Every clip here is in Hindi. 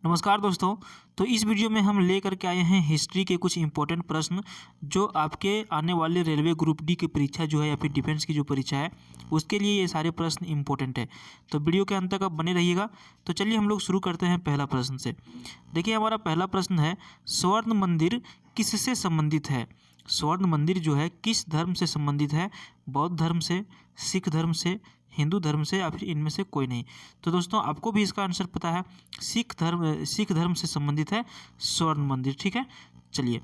नमस्कार दोस्तों। तो इस वीडियो में हम लेकर के आए हैं हिस्ट्री के कुछ इंपॉर्टेंट प्रश्न जो आपके आने वाले रेलवे ग्रुप डी की परीक्षा जो है या फिर डिफेंस की जो परीक्षा है उसके लिए ये सारे प्रश्न इंपॉर्टेंट है। तो वीडियो के अंत तक आप बने रहिएगा। तो चलिए हम लोग शुरू करते हैं पहला प्रश्न से। देखिए हमारा पहला प्रश्न है, स्वर्ण मंदिर किससे संबंधित है? स्वर्ण मंदिर जो है किस धर्म से संबंधित है? बौद्ध धर्म से, सिख धर्म से, हिंदू धर्म से या फिर इनमें से कोई नहीं। तो दोस्तों आपको भी इसका आंसर पता है, सिख धर्म से संबंधित है स्वर्ण मंदिर। ठीक है, चलिए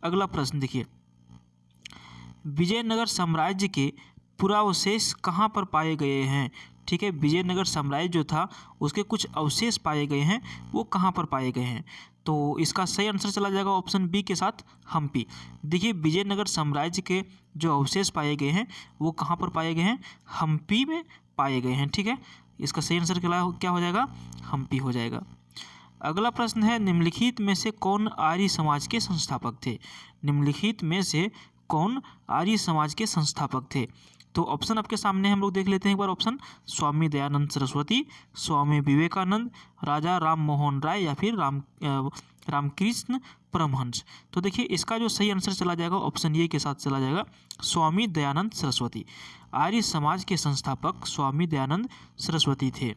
अगला प्रश्न देखिए, विजयनगर साम्राज्य के पुरावशेष कहाँ पर पाए गए हैं? ठीक है, विजयनगर साम्राज्य जो था उसके कुछ अवशेष पाए गए हैं, वो कहाँ पर पाए गए हैं? तो इसका सही आंसर चला जाएगा ऑप्शन बी के साथ, हम्पी। देखिए विजयनगर साम्राज्य के जो अवशेष पाए गए हैं वो कहाँ पर पाए गए हैं? हम्पी में पाए गए हैं। ठीक है, इसका सही आंसर क्या हो जाएगा? हम्पी हो जाएगा। अगला प्रश्न है, निम्नलिखित में से कौन आर्य समाज के संस्थापक थे? निम्नलिखित में से कौन आर्य समाज के संस्थापक थे? तो ऑप्शन आपके सामने हम लोग देख लेते हैं एक बार। ऑप्शन, स्वामी दयानंद सरस्वती, स्वामी विवेकानंद, राजा राम मोहन राय या फिर रामकृष्ण परमहंस। तो देखिए इसका जो सही आंसर चला जाएगा ऑप्शन ए के साथ चला जाएगा, स्वामी दयानंद सरस्वती। आर्य समाज के संस्थापक स्वामी दयानंद सरस्वती थे।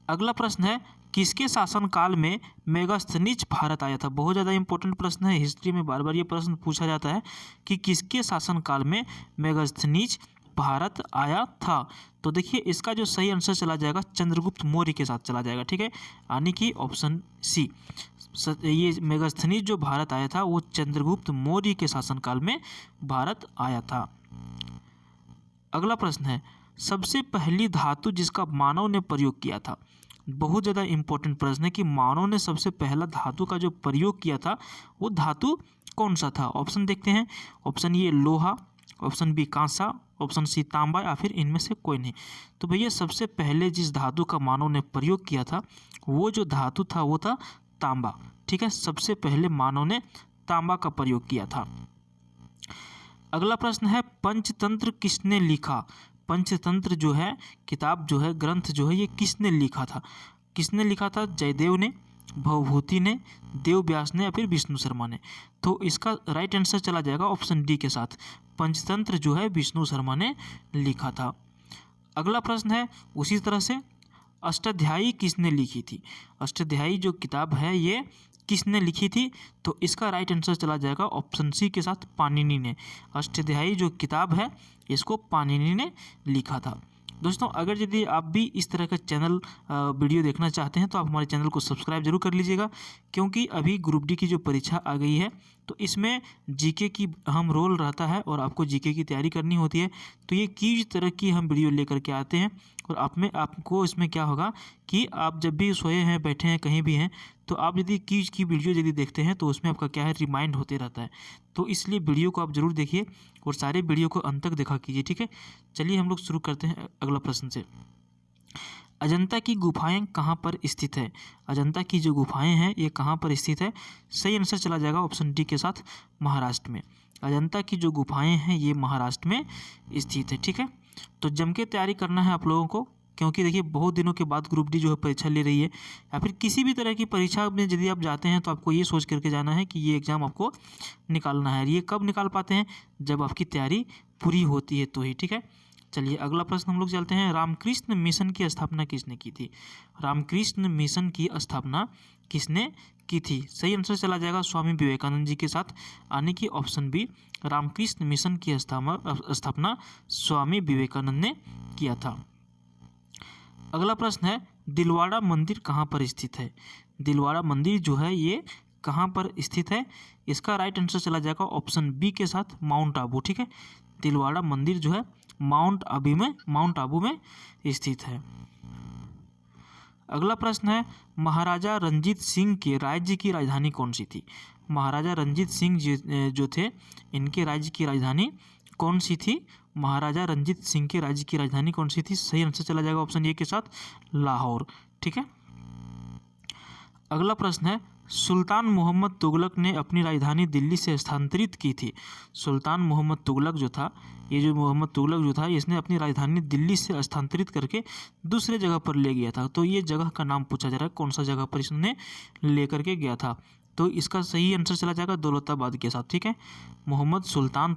अगला प्रश्न है, किसके शासनकाल में मेगास्थनीज भारत आया था? बहुत ज़्यादा इंपॉर्टेंट प्रश्न है, हिस्ट्री में बार बार ये प्रश्न पूछा जाता है कि किसके शासनकाल में मेगास्थनीज भारत आया था। तो देखिए इसका जो सही आंसर चला जाएगा चंद्रगुप्त मौर्य के साथ चला जाएगा। ठीक है, यानी कि ऑप्शन सी, ये मेगास्थनीज जो भारत आया था वो चंद्रगुप्त मौर्य के शासनकाल में भारत आया था। अगला प्रश्न है, सबसे पहली धातु जिसका मानव ने प्रयोग किया था? बहुत ज़्यादा इंपॉर्टेंट प्रश्न है कि मानव ने सबसे पहला धातु का जो प्रयोग किया था वो धातु कौन सा था? ऑप्शन देखते हैं। ऑप्शन ए लोहा, ऑप्शन बी कांसा, ऑप्शन सी तांबा या फिर इनमें से कोई नहीं। तो भैया सबसे पहले जिस धातु का मानव ने प्रयोग किया था वो जो धातु था वो था तांबा। ठीक है, सबसे पहले मानव ने तांबा का प्रयोग किया था। अगला प्रश्न है, पंचतंत्र किसने लिखा? पंचतंत्र जो है किताब जो है ग्रंथ जो है ये किसने लिखा था? किसने लिखा था? जयदेव ने, भवभूति ने, देव व्यास ने या फिर विष्णु शर्मा ने। तो इसका राइट आंसर चला जाएगा ऑप्शन डी के साथ, पंचतंत्र जो है विष्णु शर्मा ने लिखा था। अगला प्रश्न है उसी तरह से, अष्टाध्यायी किसने लिखी थी? अष्टाध्यायी जो किताब है ये किसने लिखी थी? तो इसका राइट आंसर चला जाएगा ऑप्शन सी के साथ, पाणिनि ने। अष्टाध्यायी जो किताब है इसको पाणिनि ने लिखा था। दोस्तों अगर यदि आप भी इस तरह का चैनल वीडियो देखना चाहते हैं तो आप हमारे चैनल को सब्सक्राइब जरूर कर लीजिएगा, क्योंकि अभी ग्रुप डी की जो परीक्षा आ गई है तो इसमें जीके की अहम रोल रहता है और आपको जीके की तैयारी करनी होती है। तो ये किस तरह की हम वीडियो लेकर के आते हैं और आपको इसमें क्या होगा कि आप जब भी सोए हैं, बैठे हैं, कहीं भी हैं, तो आप यदि क्विज की वीडियो यदि देखते हैं तो उसमें आपका क्या है, रिमाइंड होते रहता है। तो इसलिए वीडियो को आप जरूर देखिए और सारे वीडियो को अंत तक देखा कीजिए। ठीक है, चलिए हम लोग शुरू करते हैं अगला प्रश्न से। अजंता की गुफाएं कहाँ पर स्थित है? अजंता की जो गुफाएं हैं ये कहाँ पर स्थित है? सही आंसर चला जाएगा ऑप्शन डी के साथ, महाराष्ट्र में। अजंता की जो गुफाएं हैं ये महाराष्ट्र में स्थित है। ठीक है, तो जम के तैयारी करना है आप लोगों को, क्योंकि देखिए बहुत दिनों के बाद ग्रुप डी जो है परीक्षा ले रही है, या फिर किसी भी तरह की परीक्षा में यदि आप जाते हैं तो आपको ये सोच करके जाना है कि ये एग्ज़ाम आपको निकालना है। ये कब निकाल पाते हैं? जब आपकी तैयारी पूरी होती है तो ही। ठीक है, चलिए अगला प्रश्न हम लोग चलते हैं, रामकृष्ण मिशन की स्थापना किसने की थी? रामकृष्ण मिशन की स्थापना किसने की थी? सही आंसर चला जाएगा स्वामी विवेकानंद जी के साथ, यानी कि ऑप्शन बी, रामकृष्ण मिशन की स्थापना स्वामी विवेकानंद ने किया था। अगला प्रश्न है, दिलवाड़ा मंदिर कहाँ पर स्थित है? दिलवाड़ा मंदिर जो है ये कहाँ पर स्थित है? इसका राइट आंसर चला जाएगा ऑप्शन बी के साथ, माउंट आबू। ठीक है, दिलवाड़ा मंदिर जो है माउंट आबू में स्थित है। अगला प्रश्न है, महाराजा रंजीत सिंह के राज्य की राजधानी कौन सी थी? महाराजा रंजीत सिंह जो थे इनके राज्य की राजधानी कौन सी थी? महाराजा रंजीत सिंह के राज्य की राजधानी कौन सी थी? सही आंसर चला जाएगा ऑप्शन ए के साथ, लाहौर। ठीक है, अगला प्रश्न है, सुल्तान मोहम्मद तुगलक ने अपनी राजधानी दिल्ली से स्थानांतरित की थी? सुल्तान मोहम्मद तुगलक जो था, ये जो मोहम्मद तुगलक जो था, इसने अपनी राजधानी दिल्ली से स्थानांतरित करके दूसरे जगह पर ले गया था। तो ये जगह का नाम पूछा जा रहा है, कौन सा जगह पर इसने लेकर के गया था? तो इसका सही आंसर चला जाएगा दौलताबाद के साथ। ठीक है, सुल्तान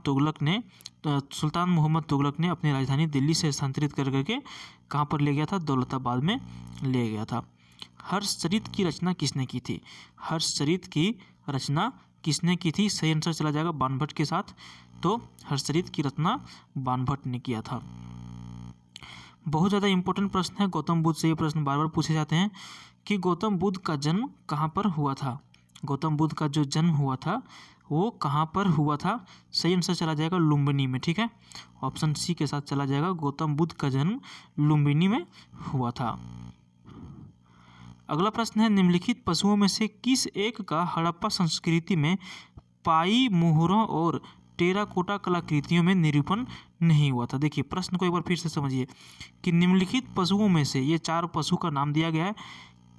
मोहम्मद तुगलक ने अपनी राजधानी दिल्ली से स्थानांतरित कर करके कहाँ पर ले गया था? दौलताबाद में ले गया था। हर्षचरित की रचना किसने की थी? हर्षचरित की रचना किसने की थी? सही आंसर चला जाएगा बाणभट्ट के साथ। तो हर्षचरित की रचना बाणभट्ट ने किया था। बहुत ज़्यादा इंपॉर्टेंट प्रश्न है, गौतम बुद्ध से ये प्रश्न बार बार पूछे जाते हैं कि गौतम बुद्ध का जन्म कहाँ पर हुआ था? गौतम बुद्ध का जो जन्म हुआ था वो कहाँ पर हुआ था? सही आंसर चला जाएगा लुम्बिनी में। ठीक है, ऑप्शन सी के साथ चला जाएगा, गौतम बुद्ध का जन्म लुम्बिनी में हुआ था। अगला प्रश्न है, निम्नलिखित पशुओं में से किस एक का हड़प्पा संस्कृति में पाई मोहरों और टेराकोटा कलाकृतियों में निरूपण नहीं हुआ था? देखिए प्रश्न को एक बार फिर से समझिए कि निम्नलिखित पशुओं में से, ये 4 पशु का नाम दिया गया है,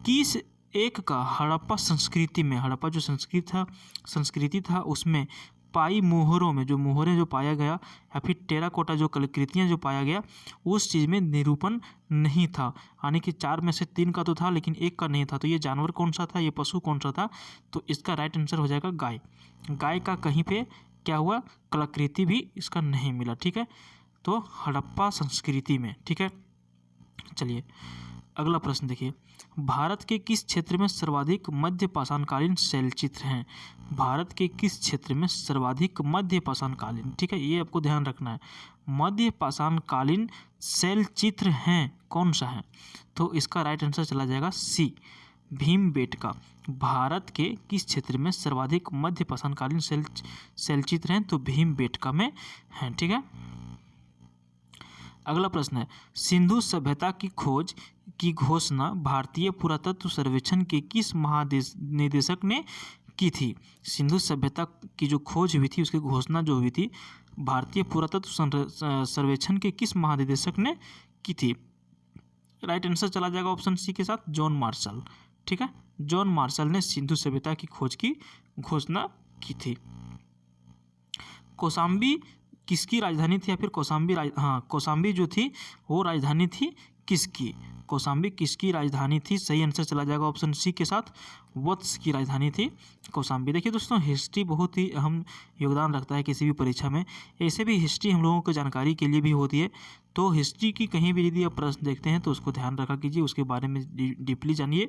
किस एक का हड़प्पा संस्कृति में, हड़प्पा जो संस्कृति था उसमें पाई मोहरों में, जो मोहरें जो पाया गया या फिर टेराकोटा जो कलाकृतियाँ जो पाया गया, उस चीज़ में निरूपण नहीं था। यानी कि 4 में से 3 का तो था लेकिन 1 का नहीं था। तो ये जानवर कौन सा था, ये पशु कौन सा था? तो इसका राइट आंसर हो जाएगा गाय। गाय का कहीं पे क्या हुआ, कलाकृति भी इसका नहीं मिला। ठीक है, तो हड़प्पा संस्कृति में। ठीक है, चलिए अगला प्रश्न देखिए, भारत के किस क्षेत्र में सर्वाधिक मध्य पाषाणकालीन शैलचित्र हैं? भारत के किस क्षेत्र में सर्वाधिक मध्य पाषाणकालीन, ठीक है, ये आपको ध्यान रखना है, मध्य पाषाणकालीन शैलचित्र हैं, कौन सा है? तो इसका राइट आंसर चला जाएगा सी, भीमबेटका। भारत के किस क्षेत्र में सर्वाधिक मध्य पाषाणकालीन शैलचित्र हैं? तो भीमबेटका में हैं। ठीक है, अगला प्रश्न है, सिंधु सभ्यता की खोज की घोषणा भारतीय पुरातत्व सर्वेक्षण के किस महानिदेशक ने की थी? सिंधु सभ्यता की जो खोज हुई थी, उसकी घोषणा जो हुई थी, भारतीय पुरातत्व सर्वेक्षण के किस महानिदेशक ने की थी? राइट आंसर चला जाएगा ऑप्शन सी के साथ, जॉन मार्शल। ठीक है, जॉन मार्शल ने सिंधु सभ्यता की खोज की घोषणा की थी। कौशाम्बी किसकी राजधानी थी? या फिर कौशाम्बी जो थी वो राजधानी थी किसकी? कौशाम्बी किसकी राजधानी थी? सही आंसर चला जाएगा ऑप्शन सी के साथ, वत्स की राजधानी थी कौशाम्बी। देखिए दोस्तों, हिस्ट्री बहुत ही अहम योगदान रखता है किसी भी परीक्षा में। ऐसे भी हिस्ट्री हम लोगों को जानकारी के लिए भी होती है। तो हिस्ट्री की कहीं भी यदि आप प्रश्न देखते हैं तो उसको ध्यान रखा कीजिए, उसके बारे में डीपली जानिए।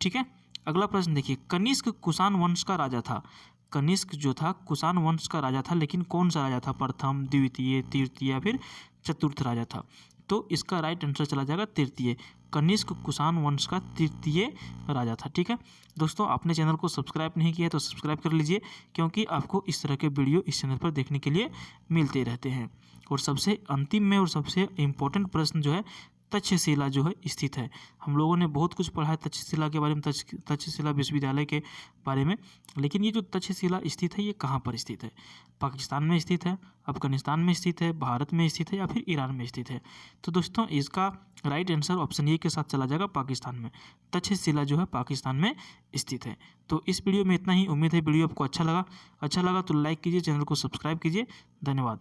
ठीक है, अगला प्रश्न देखिए, कनिष्क कुषाण वंश का राजा था। कनिष्क जो था कुषाण वंश का राजा था, लेकिन कौन सा राजा था? प्रथम, द्वितीय, तृतीय या फिर चतुर्थ राजा था? तो इसका राइट आंसर चला जाएगा तृतीय। कनिष्क कुषाण वंश का तृतीय राजा था। ठीक है दोस्तों, आपने चैनल को सब्सक्राइब नहीं किया है तो सब्सक्राइब कर लीजिए, क्योंकि आपको इस तरह के वीडियो इस चैनल पर देखने के लिए मिलते रहते हैं। और सबसे अंतिम में और सबसे इम्पोर्टेंट प्रश्न जो है, तक्षशिला जो है स्थित है। हम लोगों ने बहुत कुछ पढ़ा है तक्षशिला के बारे में, तक्षशिला विश्वविद्यालय के बारे में, लेकिन ये जो तक्षशिला स्थित है ये कहाँ पर स्थित है? पाकिस्तान में स्थित है, अफगानिस्तान में स्थित है, भारत में स्थित है या फिर ईरान में स्थित है? तो दोस्तों इसका राइट आंसर ऑप्शन ए के साथ चला जाएगा, पाकिस्तान में। तक्षशिला जो है पाकिस्तान में स्थित है। तो इस वीडियो में इतना ही। उम्मीद है वीडियो आपको अच्छा लगा तो लाइक कीजिए, चैनल को सब्सक्राइब कीजिए। धन्यवाद।